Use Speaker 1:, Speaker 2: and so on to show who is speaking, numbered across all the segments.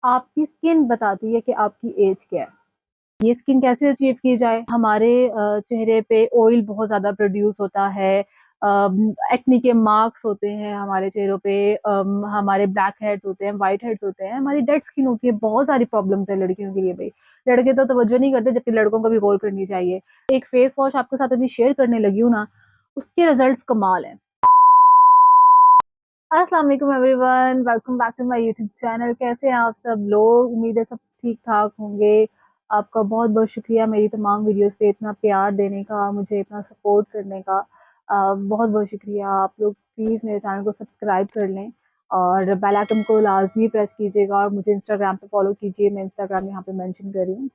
Speaker 1: आपकी स्किन बताती है कि आपकी एज क्या है। ये स्किन कैसे अचीव की जाए? हमारे चेहरे पे ऑयल बहुत ज़्यादा प्रोड्यूस होता है, एक्ने के मार्क्स होते हैं हमारे चेहरों पे, हमारे ब्लैक हेड्स होते हैं, व्हाइट हेड्स होते हैं, हमारी डेड स्किन होती है, बहुत सारी प्रॉब्लम्स है लड़कियों के लिए भई। लड़के तो तवज्जो नहीं करते जबकि लड़कों को भी गौर करनी चाहिए। एक फेस वॉश आपके साथ अभी शेयर करने लगी हूँ ना, उसके रिजल्ट्स कमाल हैं। अस्सलाम वालेकुम everyone, welcome back to my YouTube channel. कैसे हैं आप सब लोग? उम्मीद है सब ठीक ठाक होंगे। आपका बहुत बहुत शुक्रिया मेरी तमाम वीडियोस पे इतना प्यार देने का, मुझे इतना सपोर्ट करने का। बहुत बहुत शुक्रिया। आप लोग प्लीज़ मेरे चैनल को सब्सक्राइब कर लें और बेल आइकन को लाजमी प्रेस कीजिएगा और मुझे इंस्टाग्राम पे फॉलो कीजिए। मैं इंस्टाग्राम यहाँ पे मेंशन कर रही हूँ।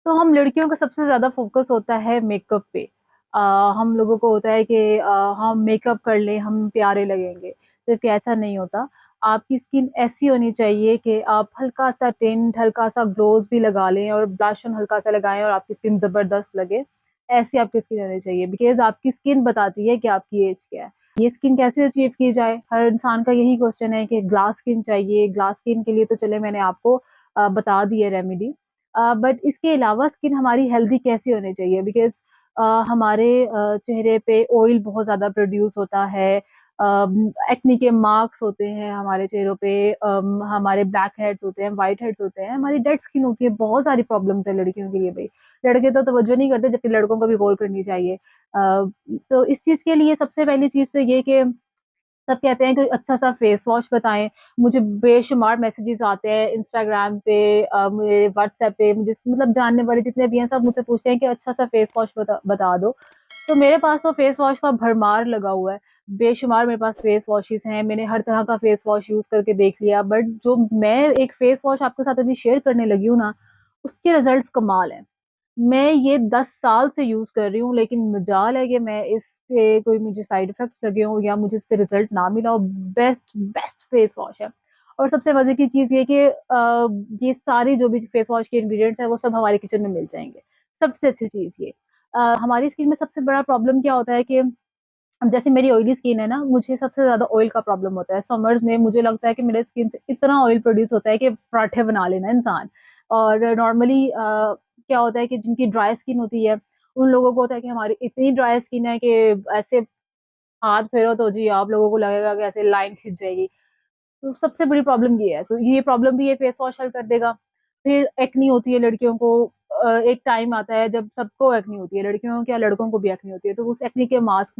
Speaker 1: तो हम लड़कियों का सबसे ज़्यादा फ़ोकस होता है मेकअप पे। अ, हम लोगों को होता है कि हम मेकअप कर लें, हम प्यारे लगेंगे, जबकि ऐसा नहीं होता। आपकी स्किन ऐसी होनी चाहिए कि आप हल्का-सा टिंट, हल्का-सा ग्लोज़ भी लगा लें और ब्लश ऑन हल्का-सा लगाएँ और आपकी स्किन ज़बरदस्त लगे। ऐसी आपकी स्किन होनी चाहिए बिकॉज़ आपकी स्किन बताती है कि आपकी एज क्या है। ये स्किन कैसे अचीव की जाए? हर इंसान का यही क्वेश्चन है कि ग्लास स्किन चाहिए। ग्लास स्किन के लिए तो चले मैंने आपको बता दी है रेमेडी। बट इसके अलावा स्किन हमारी हेल्दी कैसे होनी चाहिए बिकॉज़ हमारे चेहरे पे ऑयल बहुत ज़्यादा प्रोड्यूस होता है, एक्ने के मार्क्स होते हैं हमारे चेहरों पे, हमारे ब्लैक हेड्स होते हैं, व्हाइट हेड्स होते हैं, हमारी डेड स्किन होती है, बहुत सारी प्रॉब्लम्स है लड़कियों के लिए भई। लड़के तो तवज्जो नहीं करते जबकि लड़कों को भी गौर करनी चाहिए। तो इस चीज़ के लिए सबसे पहली चीज़ तो ये कि सब कहते हैं कोई अच्छा-सा फेस वॉश बताएँ। मुझे बेशुमार मैसेजेस आते हैं इंस्टाग्राम पे, मेरे व्हाट्सएप पे, मुझे मतलब जानने वाले जितने भी हैं सब मुझसे पूछते हैं कि अच्छा-सा फेस वॉश बता बता दो। तो मेरे पास तो फेस वॉश का भरमार लगा हुआ है। बेशुमार मेरे पास फेस वॉशेज़ हैं, मैंने हर तरह का फेस वॉश यूज़ करके देख लिया, बट जो मैं एक फेस वॉश आपके साथ अभी शेयर करने लगी हूँ ना, उसके रिज़ल्ट्स कमाल हैं। मैं ये 10 साल से यूज़ कर रही हूँ, लेकिन मजाल है कि मैं इससे कोई मुझे साइड इफ़ेक्ट्स लगे हों या मुझे इससे रिज़ल्ट ना मिला हो। बेस्ट बेस्ट फेस वॉश है। और सबसे मज़े की चीज़ ये कि ये सारी जो भी फेस वॉश के इंग्रीडिएंट्स हैं, वो सब हमारे किचन में मिल जाएँगे। सबसे अच्छी चीज़ ये। हमारी स्किन में सबसे बड़ा प्रॉब्लम क्या होता है कि अब जैसे मेरी ऑयली स्किन है ना, मुझे सबसे ज़्यादा ऑयल का प्रॉब्लम होता है। समर्स में मुझे लगता है कि मेरे स्किन से इतना ऑयल प्रोड्यूस होता है कि पराठे बना लेना इंसान। और नॉर्मली क्या होता है कि जिनकी ड्राई स्किन होती है, उन लोगों को होता है कि हमारी इतनी ड्राई स्किन है कि ऐसे हाथ फेरो तो जी आप लोगों को लगेगा कि ऐसे लाइन खिंच जाएगी। तो सबसे बड़ी प्रॉब्लम ये है, तो ये प्रॉब्लम भी ये फेस वॉश हल कर देगा। फिर एक्ने होती है लड़कियों को, एक टाइम आता है जब सबको एक्ने होती है, लड़कियों को क्या लड़कों को भी एक्ने होती है, तो उस एक्ने के मार्क्स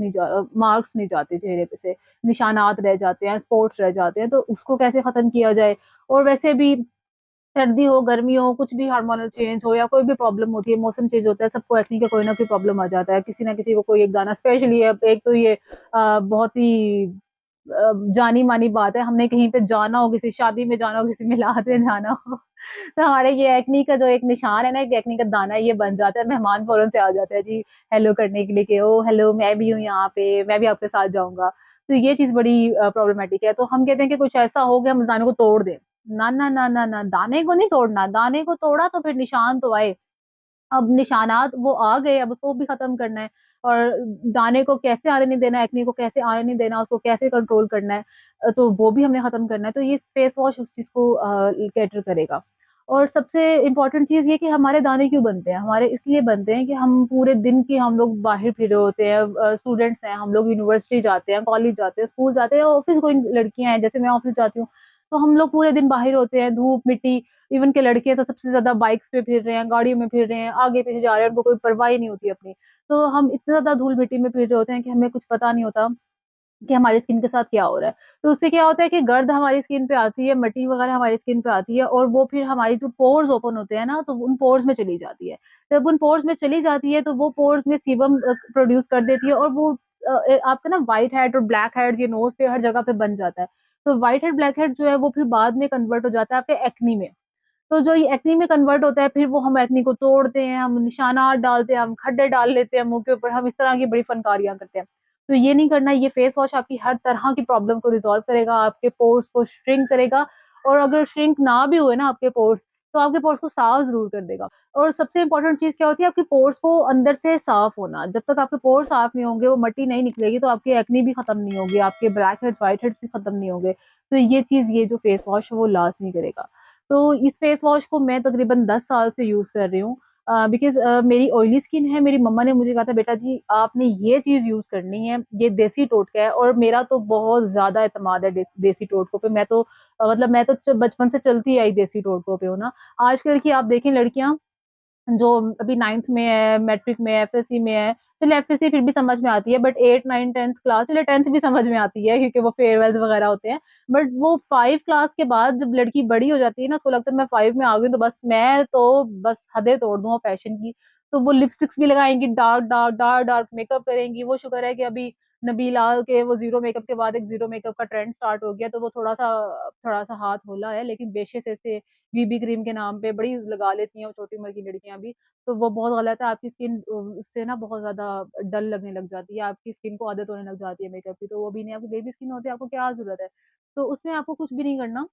Speaker 1: नहीं जाते चेहरे पे से, निशानात रह जाते हैं, स्पॉट्स रह जाते हैं, तो उसको कैसे खत्म किया जाए? और वैसे भी सर्दी हो, गर्मी हो, कुछ भी हार्मोनल चेंज हो या कोई भी प्रॉब्लम होती है, मौसम चेंज होता है, सबको एक्ने का कोई ना कोई प्रॉब्लम आ जाता है। किसी ना किसी को कोई एक दाना स्पेशली अब एक तो ये बहुत ही जानी-मानी बात है, हमने कहीं पे जाना हो, किसी शादी में जाना हो, किसी मिलाद में जाना हो, तो हमारे ये एक्ने का जो एक निशान है ना, एक एक्ने का दाना है, ये बन जाता है। मेहमान फ़ौरन से आ जाते हैं जी, हेलो करने के लिए कि ओह! हेलो मैं भी हूँ यहाँ पे, मैं भी आपके साथ जाऊँगा। तो ये चीज़ बड़ी प्रॉब्लमैटिक है। तो हम कहते हैं कि कुछ ऐसा हो कि हम दाने को तोड़ दें। ना, ना, ना, ना, ना, दाने को नहीं तोड़ना, दाने को तोड़ा तो फिर निशान तो आए। अब निशानात वो आ गए, अब उसको भी ख़त्म करना है और दाने को कैसे आने नहीं देना, एक्ने को कैसे आने नहीं देना, उसको कैसे कंट्रोल करना है, तो वो भी हमने ख़त्म करना है। तो ये फेस वॉश उस चीज़ को कैटर करेगा। और सबसे इम्पोर्टेंट चीज़ ये कि हमारे दाने क्यों बनते हैं? हमारे इसलिए बनते हैं कि हम पूरे दिन की हम लोग बाहर फिरे होते हैं, स्टूडेंट्स हैं, हम लोग यूनिवर्सिटी जाते हैं, कॉलेज जाते हैं, स्कूल जाते हैं, ऑफ़िस गोइंग लड़कियाँ हैं, जैसे मैं ऑफ़िस जाती हूँ, तो हम लोग पूरे दिन बाहर होते हैं, धूप, मिट्टी, इवन के लड़के तो सबसे ज़्यादा बाइक्स पे फिर रहे हैं, गाड़ियों में फिर रहे हैं, आगे-पीछे जा रहे हैं, उनको कोई परवाह ही नहीं होती अपनी। तो हम इतने ज़्यादा धूल-मिट्टी में फिर रहे होते हैं कि हमें कुछ पता नहीं होता कि हमारी स्किन के साथ क्या हो रहा है। तो उससे क्या होता है कि गर्द हमारी स्किन पे आती है, मटी वगैरह हमारी स्किन पे आती है और वो फिर हमारी जो पोर्स ओपन होते हैं ना, तो उन पोर्स में चली जाती है। जब उन पोर्स में चली जाती है, तो वो पोर्स में सीबम प्रोड्यूस कर देती है और वो आपका ना व्हाइट हेड और ब्लैक हेड्स ये नोज़ पे हर जगह पे बन जाता है। तो व्हाइट हेड, ब्लैक हेड जो है वो फिर बाद में कन्वर्ट हो जाता है आपके एक्ने में। तो जो ये एक्ने में कन्वर्ट होता है, फिर वो हम एक्ने को तोड़ते हैं, हम निशानात डालते हैं, हम खड्डे डाल लेते हैं मुँह के ऊपर, हम इस तरह की बड़ी फ़नकारियाँ करते हैं। तो ये नहीं करना, ये फेस वॉश आपकी हर तरह की प्रॉब्लम को रिज़ॉल्व करेगा, आपके पोर्स को श्रिंक करेगा और अगर श्रिंक ना भी हुए ना आपके पोर्स, तो आपके पोर्स को साफ ज़रूर कर देगा। और सबसे इम्पोर्टेंट चीज़ क्या होती है, आपके पोर्स को अंदर से साफ होना। जब तक आपके पोर्स साफ नहीं होंगे, वो मट्टी नहीं निकलेगी, तो आपकी एक्ने भी खत्म नहीं होगी, आपके ब्लैक हेड्स, व्हाइट हेड्स भी खत्म नहीं होंगे। तो ये चीज़, ये जो फेस वॉश है, वो लाज़मी करेगा। तो इस फेस वॉश को मैं तकरीबन 10 साल से यूज़ कर रही हूँ। बिकॉज़ मेरी ऑयली स्किन है, मेरी मम्मा ने मुझे कहा था बेटा जी आपने ये चीज़ यूज़ करनी है, ये देसी टोटका है और मेरा तो बहुत ज़्यादा एतमाद है देसी टोटकों पे। मैं तो मतलब मैं तो बचपन से चलती आई देसी टोटकों पे हूँ ना। आजकल की आप देखें लड़कियाँ जो अभी 9th में है, मैट्रिक में है, एफएससी में है, चलिए एफएससी फिर भी समझ में आती है बट 8, 9, 10th क्लास चलिए 10th भी समझ में आती है क्योंकि वो फेयरवेल्स वगैरह होते हैं। बट वो 5 क्लास के बाद जब लड़की बड़ी हो जाती है ना, उसको लगता है मैं 5 में आ गई हूँ तो बस मैं तो बस हदें तोड़ दूँ फैशन की। तो वो लिपस्टिक्स भी लगाएँगी, डार्क मेकअप करेंगी। वो शुक्र है कि अभी नबीला के वो ज़ीरो मेकअप के बाद एक ज़ीरो मेकअप का ट्रेंड स्टार्ट हो गया, तो वो थोड़ा-सा हाथ होला है, लेकिन बेशक ऐसे बीबी क्रीम के नाम पे बड़ी लगा लेती हैं वो छोटी उम्र की लड़कियाँ भी। तो वो बहुत गलत है, आपकी स्किन उससे ना बहुत ज़्यादा डल लगने लग जाती है, आपकी स्किन को आदत होने लग जाती है मेकअप की, तो वो भी नहीं, आपकी बेबी स्किन होती है, आपको क्या ज़रूरत है? तो उसमें आपको कुछ भी नहीं करना।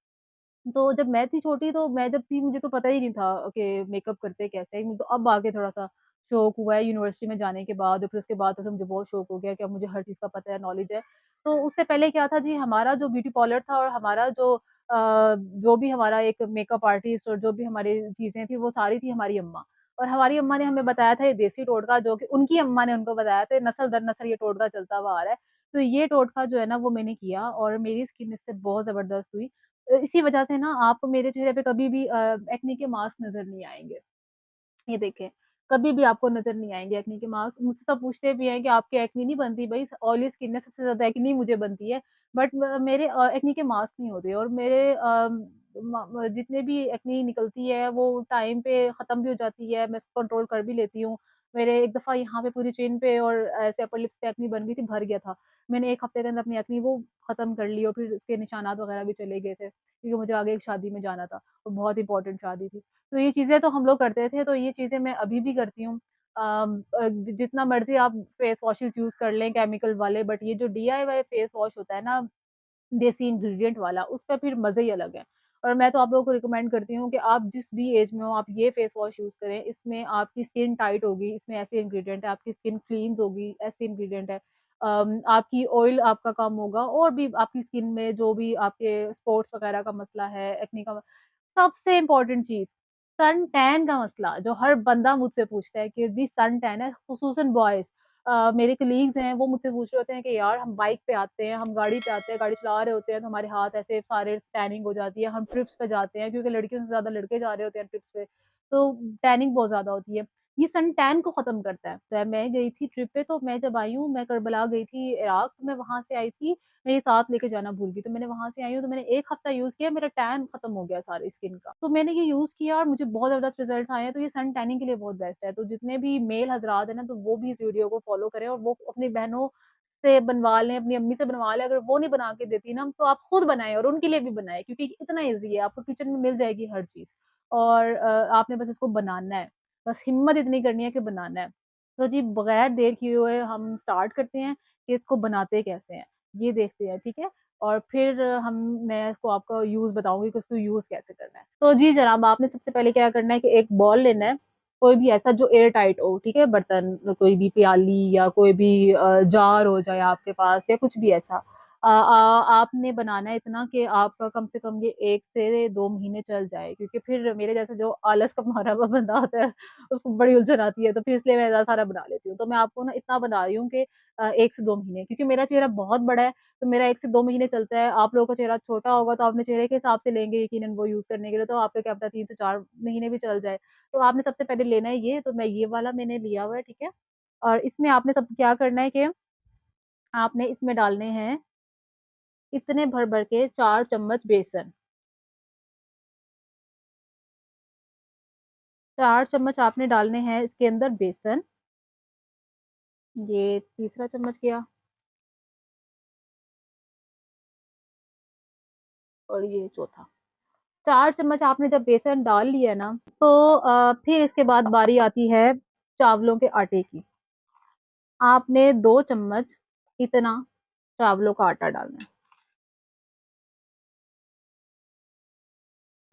Speaker 1: तो जब मैं थी छोटी तो मैं जब थी मुझे तो पता ही नहीं था कि मेकअप करते कैसे हैं, मुझे तो अब आके थोड़ा-सा शौक हुआ है यूनिवर्सिटी में जाने के बाद और फिर उसके बाद तो मुझे बहुत शौक हो गया कि अब मुझे हर चीज़ का पता है, नॉलेज है। तो उससे पहले क्या था जी हमारा जो ब्यूटी पार्लर था और हमारा जो भी हमारा एक मेकअप आर्टिस्ट और जो भी हमारी चीज़ें थी वो सारी थी हमारी अम्मा। और हमारी अम्मा ने हमें बताया था ये देसी टोटका जो कि उनकी अम्मा ने उनको बताया था, नस्ल दर नस्ल ये टोटका चलता हुआ आ रहा है। तो ये टोटका जो है ना वो मैंने किया और मेरी स्किन इससे बहुत ज़बरदस्त हुई। इसी वजह से ना आपको मेरे चेहरे पे कभी भी एक्ने के मार्क्स नज़र नहीं आएँगे। ये देखें, कभी भी आपको नज़र नहीं आएँगे एक्ने के मार्क्स। मुझसे सब पूछते भी हैं कि आपकी एक्ने नहीं बनती? भई ऑयली स्किन है, सबसे ज़्यादा एक्ने मुझे बनती है। बट मेरे एक्ने के मार्क्स नहीं होते और मेरे जितने भी एक्ने निकलती है वो टाइम पे ख़त्म भी हो जाती है, मैं उसको कंट्रोल कर भी लेती हूँ। मेरे एक दफ़ा यहाँ पे पूरी चिन पे और ऐसे अपर लिप्स पे एक्ने बन गई थी, भर गया था। मैंने 1 हफ़्ते के अंदर अपनी एक्ने वो ख़त्म कर ली और फिर उसके निशानात वग़ैरह भी चले गए थे, क्योंकि मुझे आगे एक शादी में जाना था और बहुत इम्पोर्टेंट शादी थी। तो ये चीज़ें तो हम लोग करते थे, तो ये चीज़ें मैं अभी भी करती हूँ। जितना मर्ज़ी आप फेस वॉशेज़ यूज़ कर लें केमिकल वाले बट ये जो डीआईवाई फेस वॉश होता है ना देसी इंग्रीडिएंट वाला, उसका फिर मज़े ही अलग है। और मैं तो आप लोगों को रिकमेंड करती हूँ कि आप जिस भी एज में हो, आप ये फेस वॉश यूज़ करें। इसमें आपकी स्किन टाइट होगी, इसमें ऐसे इंग्रीडिएंट है, आपकी स्किन क्लींस होगी, ऐसे इंग्रीडिएंट है। आपकी ऑयल आपका कम होगा और भी आपकी स्किन में जो भी आपके स्पॉट्स वगैरह का मसला है, एक्ने का सबसे इम्पोर्टेंट चीज़, सन टैन का मसला जो हर बंदा मुझसे पूछता है कि दी सन टैन है, खुसूसन बॉयज़। मेरे कलीग्स हैं वो मुझसे पूछ रहे होते हैं कि यार हम बाइक पे आते हैं, हम गाड़ी पे आते हैं, गाड़ी चला रहे होते हैं तो हमारे हाथ ऐसे सारे टैनिंग हो जाती है, हम ट्रिप्स पे जाते हैं क्योंकि लड़कियों से ज़्यादा लड़के जा रहे होते हैं ट्रिप्स पे, तो टैनिंग बहुत ज़्यादा होती है। ये सन टैन को ख़त्म करता है। तो मैं गई थी ट्रिप पे तो मैं जब आई हूँ, मैं करबला गई थी इराक, तो मैं वहाँ से आई थी, मैं ये साथ लेके जाना भूल गई, तो मैंने वहाँ से आई हूँ तो मैंने 1 हफ्ता यूज़ किया, मेरा टैन खत्म हो गया सारे स्किन का। तो मैंने ये यूज़ किया और मुझे बहुत ज़बरदस्त रिज़ल्ट्स आए हैं, तो ये सन टैनिंग के लिए बहुत बेस्ट है। तो जितने भी मेल हज़रात हैं ना, तो वो भी इस वीडियो को फ़ॉलो करें और वो अपनी बहनों से बनवा लें, अपनी अम्मी से बनवा लें, अगर वो नहीं बना के देती ना, तो आप खुद बनाएँ और उनके लिए भी बनाएँ क्योंकि इतना ईज़ी है, आपको किचन में मिल जाएगी हर चीज़ और आपने बस इसको बनाना है। बस हिम्मत इतनी करनी है कि बनाना है। तो जी, बगैर देर किए हुए हम स्टार्ट करते हैं कि इसको बनाते कैसे हैं, ये देखते हैं, ठीक है? और फिर मैं इसको आपको यूज़ बताऊँगी कि उसको यूज़ कैसे करना है। तो जी जनाब, आपने सबसे पहले क्या करना है कि एक बॉल लेना है, कोई भी ऐसा जो एयर टाइट हो, ठीक है? बर्तन, कोई भी प्याली या कोई भी जार हो जाए आपके पास या कुछ भी ऐसा। आपने बनाना है इतना कि आपका कम से कम ये 1 से 2 महीने चल जाए क्योंकि फिर मेरे जैसा जो आलस का मारा हुआ बंदा होता है, उसको बड़ी उलझन आती है, तो फिर इसलिए मैं ज़्यादा सारा बना लेती हूँ। तो मैं आपको ना इतना बता रही हूँ कि 1 से 2 महीने क्योंकि मेरा चेहरा बहुत बड़ा है तो मेरा 1 से 2 महीने चलता है, आप लोगों का चेहरा छोटा होगा तो अपने चेहरे के हिसाब से लेंगे यकीनन वो यूज़ करने के लिए, तो आपका क्या पता 3 से 4 महीने भी चल जाए। तो आपने सबसे पहले लेना है ये, तो मैं ये वाला मैंने लिया हुआ है, ठीक है? और इसमें आपने सब क्या करना है कि आपने इसमें डालने हैं इतने भर-भर के 4 चम्मच बेसन, 4 चम्मच आपने डालने हैं इसके अंदर बेसन, ये तीसरा चम्मच गया और ये चौथा। 4 चम्मच आपने जब बेसन डाल लिया ना, तो फिर इसके बाद बारी आती है चावलों के आटे की। आपने 2 चम्मच इतना चावलों का आटा डालना है।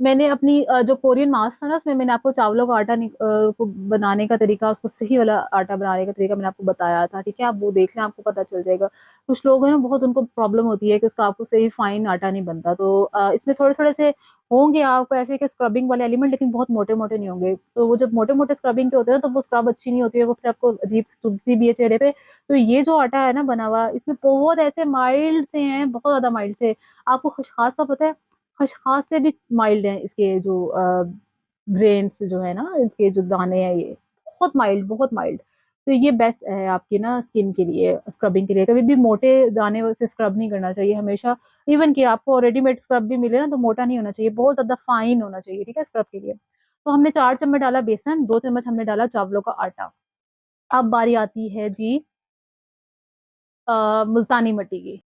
Speaker 1: मैंने अपनी जो कोरियन मास्क था ना उसमें मैंने आपको चावलों का आटा को बनाने का तरीका, उसको सही वाला आटा बनाने का तरीका मैंने आपको बताया था, ठीक है। आप वो देख लें, आपको पता चल जाएगा। कुछ लोग हैं ना, बहुत उनको प्रॉब्लम होती है कि उसका आपको सही फाइन आटा नहीं बनता, तो इसमें थोड़े थोड़े से होंगे आपको ऐसे कि स्क्रबिंग वाले एलिमेंट, लेकिन बहुत मोटे मोटे नहीं होंगे। तो वो जब मोटे मोटे स्क्रबिंग के होते हैं तो वो स्क्रब अच्छी नहीं होती है, वो फिर आपको अजीब चुभती भी है चेहरे पे। तो ये जो आटा है ना बना हुआ, इसमें बहुत ऐसे माइल्ड से हैं, बहुत ज्यादा माइल्ड से। आपको खसखस का पता है? खसखस से भी माइल्ड है इसके जो ग्रेन्स जो है ना, इसके जो दाने हैं, ये बहुत माइल्ड, बहुत माइल्ड। तो ये बेस्ट है आपकी ना स्किन के लिए, स्क्रबिंग के लिए। कभी भी मोटे दाने से स्क्रब नहीं करना चाहिए हमेशा। इवन कि आपको रेडीमेड स्क्रब भी मिले ना तो मोटा नहीं होना चाहिए, बहुत ज्यादा फाइन होना चाहिए, ठीक है, स्क्रब के लिए। तो हमने 4 चम्मच डाला बेसन, 2 चम्मच हमने डाला चावलों का आटा। अब बारी आती है जी मुल्तानी मिट्टी की।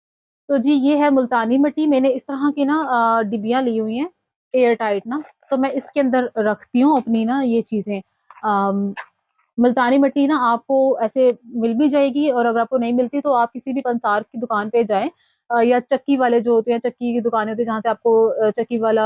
Speaker 1: तो जी ये है मुल्तानी मिट्टी, मैंने इस तरह की ना डिबियां ली हुई हैं, एयर टाइट ना। तो मैं इसके अंदर रखती हूँ अपनी ना ये चीजें। अम, मुल्तानी मिट्टी ना आपको ऐसे मिल भी जाएगी, और अगर आपको नहीं मिलती तो आप किसी भी पंसार की दुकान पे जाएं, या चक्की वाले जो होते हैं, चक्की की दुकानें होती है जहाँ से आपको चक्की वाला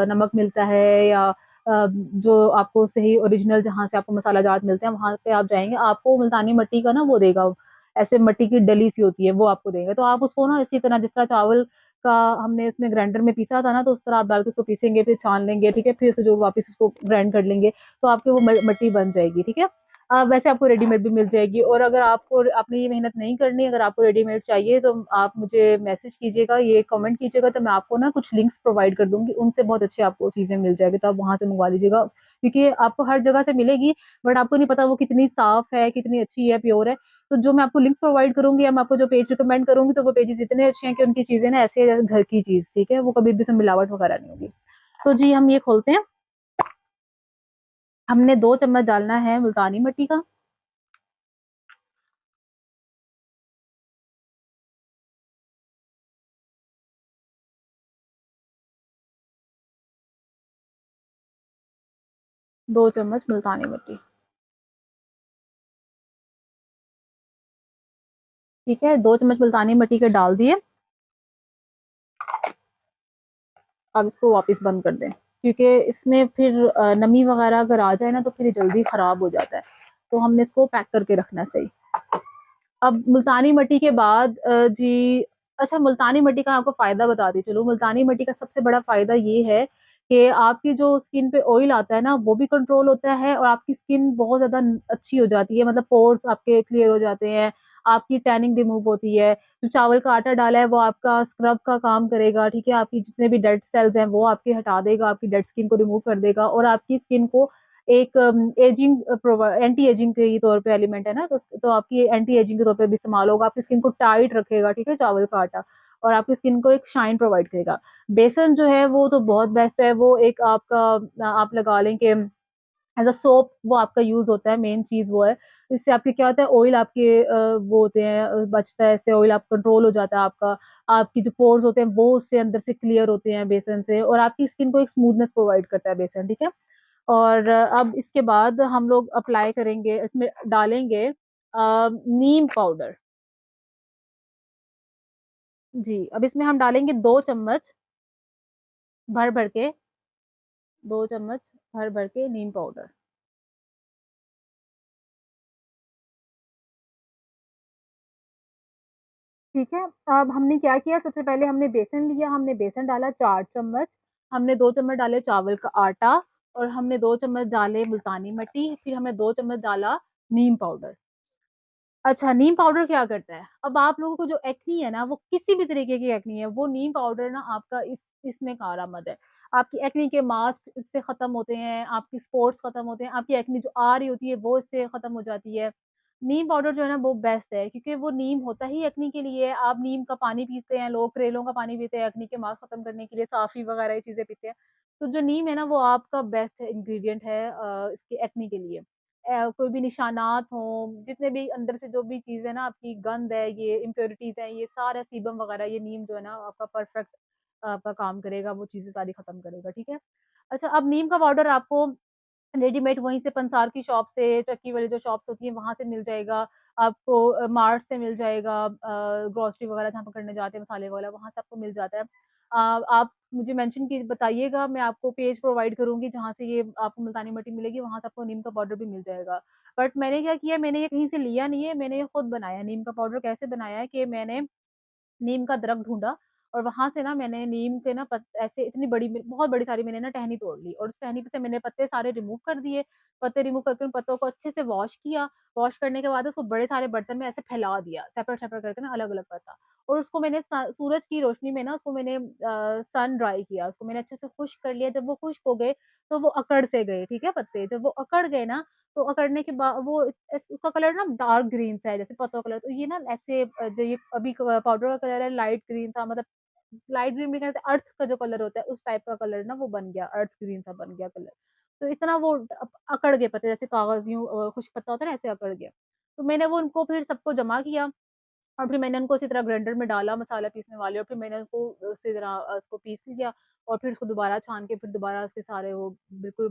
Speaker 1: नमक मिलता है, या जो आपको सही ओरिजिनल जहाँ से आपको मसाला जात मिलते हैं, वहां पे आप जाएंगे, आपको मुल्तानी मिट्टी का ना वो देगा, ऐसे मिट्टी की डली सी होती है वो आपको देंगे। तो आप उसको ना इसी तरह, जिस तरह चावल का हमने उसमें ग्राइंडर में पीसा था ना, तो उस तरह आप डाल के उसको पीसेंगे, फिर छान लेंगे, ठीक है, फिर से जो वापस उसको ग्राइंड कर लेंगे, तो आपकी वो मिट्टी बन जाएगी, ठीक है। वैसे आपको रेडीमेड भी मिल जाएगी, और अगर आपको अपनी ये मेहनत नहीं करनी, अगर आपको रेडीमेड चाहिए तो आप मुझे मैसेज कीजिएगा, ये कमेंट कीजिएगा, तो मैं आपको ना कुछ लिंक्स प्रोवाइड कर दूंगी, उनसे बहुत अच्छी आपको चीजें मिल जाएगी, तो आप वहां से मंगवा लीजिएगा। क्योंकि आपको हर जगह से मिलेगी, बट आपको नहीं पता वो कितनी साफ है, कितनी अच्छी है, प्योर है। तो जो मैं आपको लिंक प्रोवाइड करूंगी, या मैं आपको जो पेज रिकमेंड करूंगी, तो वो पेजेस इतने अच्छे हैं कि उनकी चीजें ना ऐसे हैं जैसे घर की चीज, ठीक है, वो कभी भी इसमें मिलावट वगैरह नहीं होगी। तो जी हम ये खोलते हैं। हमने 2 चम्मच डालना है मुल्तानी मिट्टी का। 2 चम्मच मुल्तानी मिट्टी, ठीक है, 2 चम्मच मुल्तानी मिट्टी के डाल दिए। अब इसको वापस बंद कर दें, क्योंकि इसमें फिर नमी वगैरह अगर आ जाए ना तो फिर ये जल्दी खराब हो जाता है। तो हमने इसको पैक करके रखना है सही। अब मुल्तानी मिट्टी के बाद जी, अच्छा, मुल्तानी मिट्टी का आपको फायदा बताती चलो। मुल्तानी मिट्टी का सबसे बड़ा फायदा ये है कि आपकी जो स्किन पे ऑयल आता है ना वो भी कंट्रोल होता है, और आपकी स्किन बहुत ज्यादा अच्छी हो जाती है, मतलब पोर्स आपके क्लियर हो जाते हैं, आपकी टैनिंग रिमूव होती है। जो चावल का आटा डाला है वो आपका स्क्रब का काम करेगा, ठीक है, आपकी जितने भी डेड सेल्स हैं वो आपके हटा देगा, आपकी डेड स्किन को रिमूव कर देगा, और आपकी स्किन को एक एजिंग एंटी एजिंग के तौर पे एलिमेंट है ना, तो आपकी एंटी एजिंग के तौर पे भी इस्तेमाल होगा, आपकी स्किन को टाइट रखेगा, ठीक है, चावल का आटा, और आपकी स्किन को एक शाइन प्रोवाइड करेगा। बेसन जो है वो तो बहुत बेस्ट है, वो एक आपका आप लगा लें कि एज अ सोप वो आपका यूज होता है, मेन चीज वो है। इससे आपके क्या होता है, ऑयल आपके वो होते हैं, बचता है, इससे ऑयल आप कंट्रोल हो जाता है आपका। आपकी जो पोर्स होते हैं वो उससे अंदर से क्लियर होते हैं बेसन से, और आपकी स्किन को एक स्मूथनेस प्रोवाइड करता है बेसन, ठीक है। और अब इसके बाद हम लोग अप्लाई करेंगे, इसमें डालेंगे नीम पाउडर। जी अब इसमें हम डालेंगे 2 चम्मच भर भर के, 2 चम्मच भर भर के नीम पाउडर, ठीक है। अब हमने क्या किया, सबसे पहले हमने बेसन लिया, हमने बेसन डाला 4 चम्मच, हमने 2 चम्मच डाले चावल का आटा, और हमने 2 चम्मच डाले मुल्तानी मिट्टी, फिर हमने 2 चम्मच डाला नीम पाउडर। अच्छा, नीम पाउडर क्या करता है? अब आप लोगों को जो एक्नी है ना, वो किसी भी तरीके की एक्नी है, वो नीम पाउडर ना आपका इसमें कारआमद है। आपकी एक्नी के मास्क इससे खत्म होते हैं, आपकी स्पॉट्स खत्म होते हैं, आपकी एक्नी जो आ रही होती है वो इससे खत्म हो जाती है। नीम पाउडर जो है ना वो बेस्ट है, क्योंकि वो नीम होता ही एक्नी के लिए है। आप नीम का पानी पीते हैं, लोग करेलों का पानी पीते हैं एक्नी के मास्क खत्म करने के लिए, साफी वगैरह ये चीजें पीते हैं। तो जो नीम है ना वो आपका बेस्ट इंग्रेडिएंट है इसके एक्नी के लिए। कोई भी निशानात हो, जितने भी अंदर से जो भी चीज है ना, आपकी गंद है, ये इम्प्योरिटीज है, ये सारा सीबम वगैरह, ये नीम जो है ना आपका परफेक्ट आपका काम करेगा, वो चीजें सारी खत्म करेगा, ठीक है। अच्छा, अब नीम का पाउडर आपको रेडीमेड वहीं से पंसार की शॉप से, चक्की वाली जो शॉप्स होती है वहां से मिल जाएगा। आपको मार्ट से मिल जाएगा, ग्रोसरी वगैरह जहाँ पर करने जाते हैं मसाले वाला, वहां से आपको मिल जाता है। आप मुझे मेंशन की बताइएगा, मैं आपको पेज प्रोवाइड करूँगी जहाँ से ये आपको मुल्तानी मिट्टी मिलेगी, वहाँ से आपको नीम का पाउडर भी मिल जाएगा। बट मैंने क्या किया, मैंने ये कहीं से लिया नहीं है, मैंने ये खुद बनाया। नीम का पाउडर कैसे बनाया है कि मैंने नीम का दरख्त ढूँढा और वहाँ से ना मैंने नीम के ना ऐसे इतनी बड़ी बहुत बड़ी सारी मैंने ना टहनी तोड़ ली और उस टहनी पे से मैंने पत्ते सारे रिमूव कर दिए। पत्ते रिमूव करके उन पत्तों को अच्छे से वॉश किया। वॉश करने के बाद उसको बड़े सारे बर्तन में ऐसे फैला दिया, सेपरेट-सेपरेट करके ना अलग-अलग पत्ता। और उसको मैंने स सूरज की रोशनी में ना उसको मैंने सन ड्राई किया। उसको मैंने अच्छे से खुश्क कर लिया। जब वो खुश्क हो गए, तो वो अकड़ से गए, ठीक है पत्ते। जब वो अकड़ गए ना, तो अकड़ने के बाद वो उसका कलर ना डार्क ग्रीन सा है, जैसे पत्तों का कलर। तो ये ना ऐसे जो ये अभी पाउडर का कलर है लाइट ग्रीन सा, मतलब लाइट ग्रीन भी कहते हैं, अर्थ का जो कलर होता है उस टाइप का कलर ना वो बन गया, अर्थ ग्रीन सा बन गया कलर। तो इतना वो अकड़ गए पत्ते, जैसे कागज यूं खुश्क पत्ता होता है ना, ऐसे अकड़ गया। तो मैंने वो उनको फिर सबको जमा किया और फिर मैंने उनको उसी तरह ग्राइंडर में डाला मसाला पीसने वाले, और फिर मैंने उसको उसी तरह उसको पीस लिया और फिर उसको दोबारा छान के फिर दोबारा उसके सारे वो बिल्कुल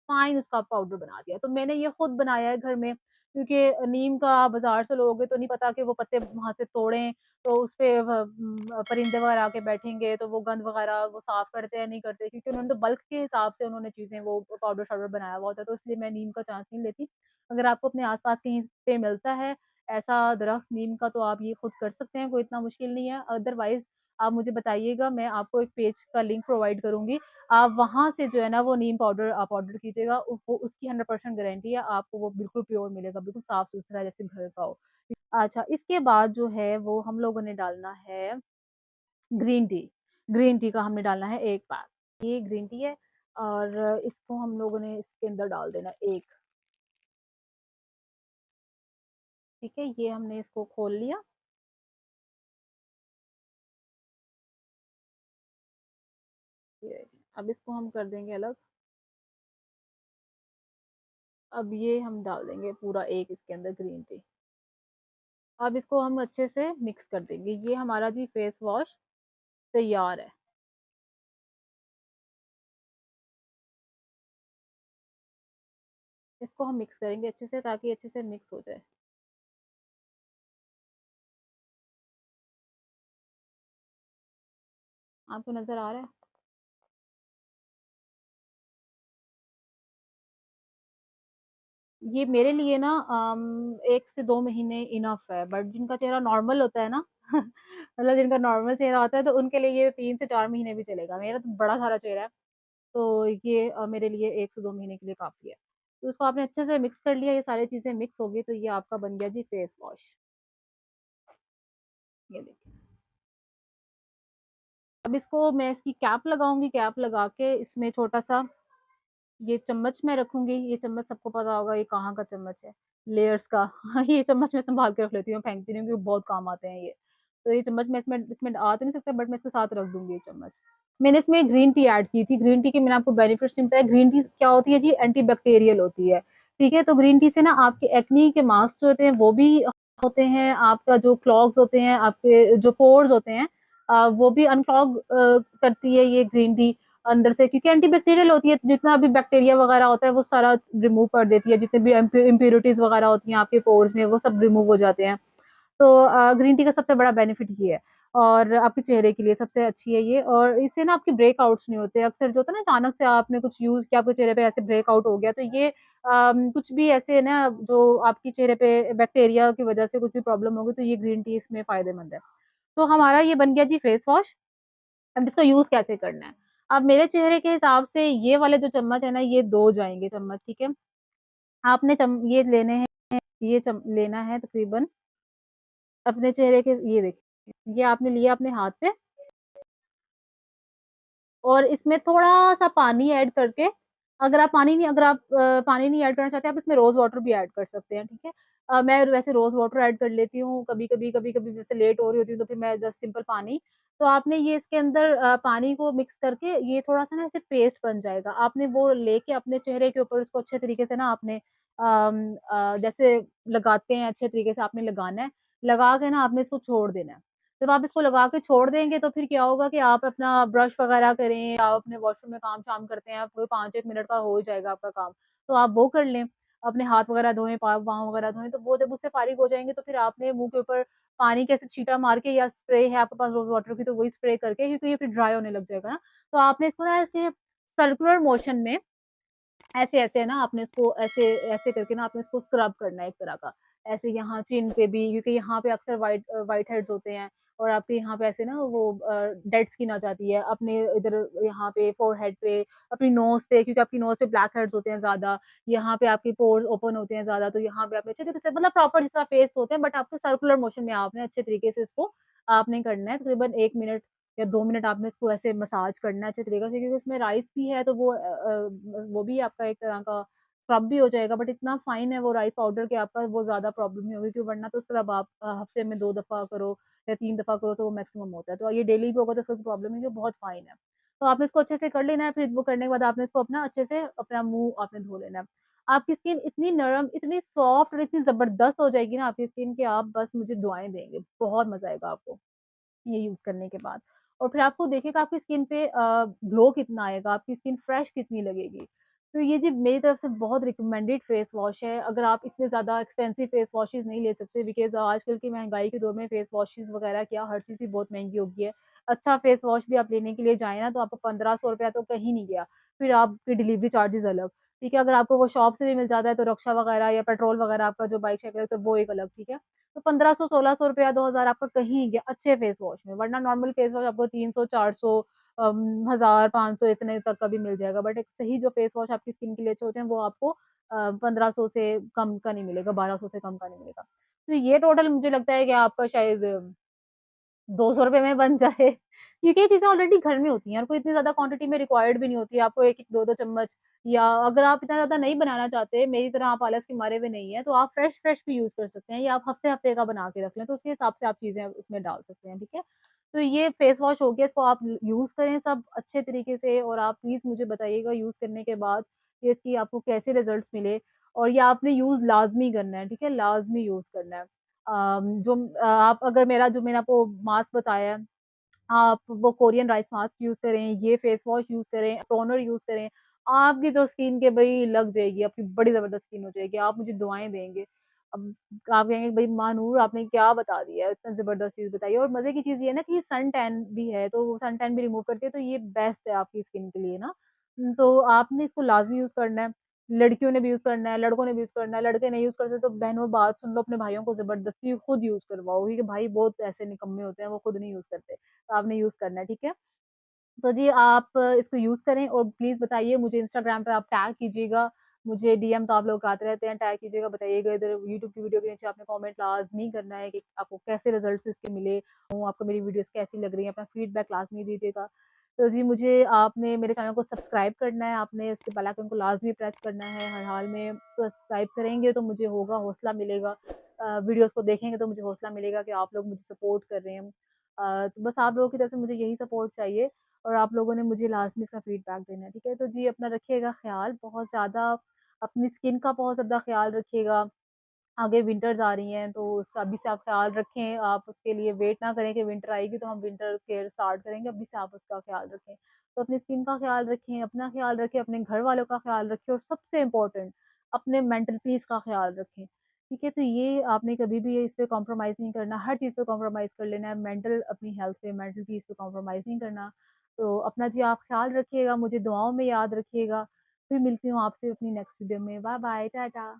Speaker 1: फाइन उसका पाउडर बना दिया। तो मैंने ये खुद बनाया है घर में, क्योंकि नीम का बाज़ार से लोगे तो नहीं पता कि वो पत्ते वहाँ से तोड़ें, तो उसपे परिंदे वगैरह आके बैठेंगे, तो वो गंद वगैरह वो साफ़ करते हैं, नहीं करते, क्योंकि उन्होंने तो बल्क के हिसाब से उन्होंने चीज़ें वो पाउडर-शाउडर बनाया हुआ होता है, तो इसलिए मैं नीम का चांस नहीं लेती। अगर आपको अपने आस-पास कहीं पे मिलता है ऐसा दरख्त नीम का, तो आप ये खुद कर सकते हैं, कोई इतना मुश्किल नहीं है। अदरवाइज़ आप मुझे बताइएगा, मैं आपको एक पेज का लिंक प्रोवाइड करूँगी। आप वहाँ से जो है ना वो नीम पाउडर आप ऑर्डर कीजिएगा, उ वो उसकी 100% गारंटी है, आपको वो बिल्कुल प्योर मिलेगा, बिल्कुल साफ-सुथरा जैसे घर का हो। अच्छा, इसके बाद जो है वो हम लोगों ने डालना है ग्रीन टी। ग्रीन टी का हमने डालना है 1 पैक। ये ग्रीन टी है और इसको हम लोगों ने इसके अंदर डाल देना है 1, ठीक है? ये हमने इसको खोल लिया। ये अब इसको हम कर देंगे अलग। अब ये हम डाल देंगे पूरा 1 इसके अंदर ग्रीन टी। अब इसको हम अच्छे से मिक्स कर देंगे। ये हमारा जी फेस वॉश तैयार है। इसको हम मिक्स करेंगे अच्छे से ताकि अच्छे से मिक्स हो जाए। आपको नज़र आ रहा है? ये मेरे लिए ना 1 से 2 महीने इनफ है, बट जिनका चेहरा नॉर्मल होता है ना मतलब जिनका नॉर्मल चेहरा होता है तो उनके लिए ये 3 से 4 महीने भी चलेगा। मेरा तो बड़ा सारा चेहरा है, तो ये मेरे लिए 1 से 2 महीने के लिए काफ़ी है। तो इसको आपने अच्छे से मिक्स कर लिया, ये सारी चीज़ें मिक्स हो गई, तो ये आपका बन गया जी फेस वॉश। ये देखिए। अब इसको मैं इसकी कैप लगाऊँगी, कैप लगा के इसमें छोटा-सा ये चम्मच मैं रखूँगी, ये चम्मच सबको पता होगा ये कहाँ का चम्मच है, लेयर्स का। ये चम्मच मैं सँभाल के रख लेती हूँ, फेंकती नहीं हूँ क्योंकि बहुत इसमें काम आते हैं ये। तो ये चम्मच मैं इसमें इसमें आ तो नहीं सकता, बट मैं इसके साथ रख दूँगी ये चम्मच। मैंने इसमें ग्रीन टी ऐड की थी, ग्रीन टी के मैंने आपको बेनिफिट्स नहीं बताए। ग्रीन टी क्या होती है जी, एंटी बैक्टीरियल होती है, ठीक है? तो ग्रीन टी से ना आपके एक्ने के मार्क्स जो होते हैं वो भी होते हैं, आपका जो क्लॉग्स होते हैं, आपके जो पोर्स होते हैं वो भी अनक्लॉग करती है ये ग्रीन टी अंदर से, क्योंकि एंटी बैक्टीरियल होती है, जितना भी बैक्टीरिया वगैरह होता है वो सारा रिमूव कर देती है, जितने भी इम्प्योरिटीज़ वगैरह होती हैं आपके पोर्स में वो सब रिमूव हो जाते हैं। तो ग्रीन टी का सबसे बड़ा बेनिफिट ये है और आपके चेहरे के लिए सबसे अच्छी है ये, और इससे ना आपके ब्रेकआउट्स नहीं होते। अक्सर जो होता है ना, अचानक से आपने कुछ यूज़ किया, आपके चेहरे पे ऐसे ब्रेकआउट हो गया, तो ये कुछ भी ऐसे ना जो आपके चेहरे पे बैक्टीरिया की वजह से कुछ भी प्रॉब्लम होगी, तो ये ग्रीन टी इसमें फ़ायदेमंद है। तो हमारा ये बन गया जी फेस वॉश। अब इसको यूज़ कैसे करना है? अब मेरे चेहरे के हिसाब से ये वाले जो चम्मच है ना, ये 2 जाएँगे चम्मच, ठीक है? आपने ये लेने हैं, ये लेना है तकरीबन अपने चेहरे के, ये देखिए, ये आपने लिया अपने हाथ पे और इसमें थोड़ा-सा पानी ऐड करके, अगर आप पानी नहीं ऐड करना चाहते, आप इसमें रोज़ वाटर भी ऐड कर सकते हैं, ठीक है? मैं वैसे रोज़ वाटर ऐड कर लेती हूँ, कभी-कभी कभी-कभी जैसे लेट हो रही होती हूँ, तो फिर मैं जस्ट सिंपल पानी। तो आपने ये इसके अंदर पानी को मिक्स करके ये थोड़ा-सा ना ऐसे पेस्ट बन जाएगा। आपने वो लेके अपने चेहरे के ऊपर उसको अच्छे तरीके से ना आपने जैसे लगाते हैं अच्छे तरीके से आपने लगाना है, लगा के ना आपने इसको छोड़ देना है। जब आप इसको लगा के छोड़ देंगे तो फिर क्या होगा कि आप अपना ब्रश वगैरह करें, आप अपने वॉशरूम में काम-शाम करते हैं, आपको 5-1 मिनट का हो ही जाएगा आपका काम। तो आप वो कर लें, अपने हाथ वगैरह धोएँ, पाँव वगैरह धोएँ, तो वो जब उससे फ़ारिग हो जाएँगे तो फिर आपने मुँह के ऊपर पानी के ऐसे छींटा मार के या स्प्रे है आपके पास रोज़ वाटर की तो वही स्प्रे करके क्योंकि ये फिर ड्राई होने लग जाएगा ना, तो आपने इसको ना ऐसे सर्कुलर मोशन में ऐसे-ऐसे ना आपने इसको ऐसे ऐसे करके ना आपने इसको स्क्रब करना है एक तरह का। ऐसे यहाँ चिन पे भी क्योंकि यहाँ पे अक्सर व्हाइट हेड्स होते हैं और आपके यहाँ पे ऐसे ना वो डेड स्किन आ जाती है। अपने इधर यहाँ पे फ़ोरहेड पे, अपनी नोज़ पे क्योंकि आपकी नोज़ पे ब्लैक हेड्स होते हैं ज़्यादा, यहाँ पे आपके पोर्स ओपन होते हैं ज़्यादा, तो यहाँ पे आपने अच्छे तरीके से मतलब प्रॉपर जिस तरह फेस होते हैं बट आपके सर्कुलर मोशन में आपने अच्छे तरीके से इसको आपने करना है। तकरीबन 1 मिनट या 2 मिनट आपने इसको ऐसे मसाज करना है अच्छे तरीके से क्योंकि उसमें राइस भी है तो वो भी आपका एक तरह का स्क्रब भी हो जाएगा बट इतना फाइन है वो राइस पाउडर कि आपका वो ज़्यादा प्रॉब्लम नहीं होगी क्योंकि वरना तो स्क्रब आप हफ्ते में 2 दफ़ा करो या 3 दफ़ा करो तो वो मैक्सिमम होता है। तो ये डेली भी होगा तो उससे प्रॉब्लम नहीं है, बहुत फाइन है। तो आपने इसको अच्छे से कर लेना है, फिर वो करने के बाद आपने इसको अपना अच्छे से अपना मुँह आपने धो लेना है। आपकी स्किन इतनी नरम, इतनी सॉफ्ट और इतनी ज़बरदस्त हो जाएगी ना आपकी स्किन कि आप बस मुझे दुआएँ देंगे। बहुत मज़ा आएगा आपको। ये यूज़ करने के बाद। और फिर आपको देखिएगा आपकी स्किन पे ग्लो कितना आएगा, आपकी स्किन फ्रेश कितनी लगेगी। तो ये जी मेरी तरफ से बहुत रिकमेंडेड फेस वॉश है, अगर आप इतने ज़्यादा एक्सपेंसिव फेस वॉशेज़ नहीं ले सकते बिकॉज़ आजकल की महँगाई के दौर में फेस वॉशेज़ वगैरह क्या हर चीज़ ही बहुत महँगी हो गई है। अच्छा फेस वॉश भी आप लेने के लिए जाएँ ना तो आपको ₹1500 तो कहीं नहीं गया, फिर आपके डिलीवरी चार्जेज़ अलग, ठीक है? अगर आपको वो शॉप से भी मिल जाता है तो रक्षा वगैरह या पेट्रोल वगैरह आपका जो बाइक शेयर तो वो एक अलग, ठीक है? तो 1500 ₹1600 2000 आपका कहीं गया अच्छे फेस वॉश में, वरना नॉर्मल फेस वॉश आपको 300 400 1000 500 इतने तक का भी मिल जाएगा। बट एक सही जो फेस वॉश आपकी स्किन के लिए अच्छे होते हैं वो आपको 1500 से कम का नहीं मिलेगा, 1200 से कम का नहीं मिलेगा। तो ये टोटल मुझे लगता है कि आपका शायद ₹200 में बन जाए क्योंकि ये चीज़ें ऑलरेडी घर में होती हैं और कोई इतनी ज़्यादा क्वांटिटी में रिक्वायर्ड भी नहीं होती है। आपको 1-1 2-2 चम्मच या अगर आप इतना ज़्यादा नहीं बनाना चाहते, मेरी तरह आप आलस के मारे हुए नहीं हैं, तो आप फ्रेश-फ्रेश भी यूज़ कर सकते हैं या आप हफ्ते-हफ्ते का बना के रख लें, तो उसके हिसाब से आप चीज़ें उसमें डाल सकते हैं, ठीक है? तो ये फेस वॉश हो गया, इसको आप यूज़ करें सब अच्छे तरीके से और आप प्लीज़ मुझे बताइएगा यूज़ करने के बाद कि इसकी आपको कैसे रिज़ल्ट्स मिले और ये आपने यूज़ लाज़मी करना है, ठीक है? लाज़मी यूज़ करना है। आप अगर जो मैंने आपको मास्क बताया है, आप वो कोरियन राइस मास्क यूज़ करें, ये फेस वॉश यूज़ करें, टोनर यूज़ करें, आपकी तो स्किन के भई लग जाएगी, आपकी बड़ी ज़बरदस्त स्किन हो जाएगी, आप मुझे दुआएँ देंगे। अब आप कहेंगे भई मानूर आपने क्या बता दिया है, इतना ज़बरदस्त चीज़ बताई है और मज़े की चीज़ ये है ना कि सन टैन भी है, तो सन टैन भी रिमूव करती है, तो ये बेस्ट है आपकी स्किन के लिए ना। तो आपने इसको लाज़मी यूज़ करना है। लड़कियों ने भी यूज़ करना है, लड़कों ने भी यूज़ करना है, लड़के नहीं यूज़ करते तो बहनों बात सुन लो अपने भाइयों को ज़बरदस्ती खुद यूज़ करवाओ क्योंकि भाई बहुत ऐसे निकम्मे होते हैं, वो खुद नहीं यूज़ करते। तो आपने यूज़ करना है, ठीक है? तो जी आप इसको यूज़ करें और प्लीज़ बताइए मुझे इंस्टाग्राम पे आप टैग कीजिएगा, मुझे डीएम तो आप लोग आते रहते हैं, टैग कीजिएगा, बताइएगा इधर यूट्यूब की वीडियो के नीचे आपने कमेंट लाज़मी करना है कि आपको कैसे रिज़ल्ट्स इसके मिले, आपको मेरी वीडियोज़ कैसी लग रही हैं, अपना फीडबैक लाज़मी दीजिएगा। तो जी मुझे आपने मेरे चैनल को सब्सक्राइब करना है, आपने उसके बेल आइकन को लाज़मी प्रेस करना है, हर हाल में सब्सक्राइब करेंगे तो मुझे होगा हौसला मिलेगा वीडियोज़ को देखेंगे तो मुझे हौसला मिलेगा कि आप लोग मुझे सपोर्ट कर रहे हैं। तो बस आप लोगों की तरफ से मुझे यही सपोर्ट चाहिए और आप लोगों ने मुझे लाज़मी इसका फीडबैक देना है, ठीक है? तो जी अपना रखिएगा ख़्याल, बहुत ज़्यादा अपनी स्किन का बहुत ज़्यादा ख़्याल रखिएगा। आगे विंटर्स आ रही हैं, तो उसका अभी से आप ख़्याल रखें, आप उसके लिए वेट ना करें कि विंटर आएगी तो हम विंटर केयर स्टार्ट करेंगे, अभी से आप उसका ख़्याल रखें। तो अपनी स्किन का ख़्याल रखें, अपना ख़्याल रखें, अपने घर वालों का ख़्याल रखें और सबसे इम्पोर्टेंट अपने मेंटल पीस का ख़्याल रखें, ठीक है? तो ये आपने कभी भी इस पे कॉम्प्रोमाइज़ नहीं करना, हर चीज़ पे कॉम्प्रोमाइज़ कर लेना है, मेंटल अपनी हेल्थ पे, मेंटल पीस पे कॉम्प्रोमाइज़ नहीं करना। तो अपना जी आप ख़्याल रखिएगा, मुझे दुआओं में याद रखिएगा। फिर मिलती हूँ आपसे अपनी नेक्स्ट वीडियो में। Bye bye, Tata.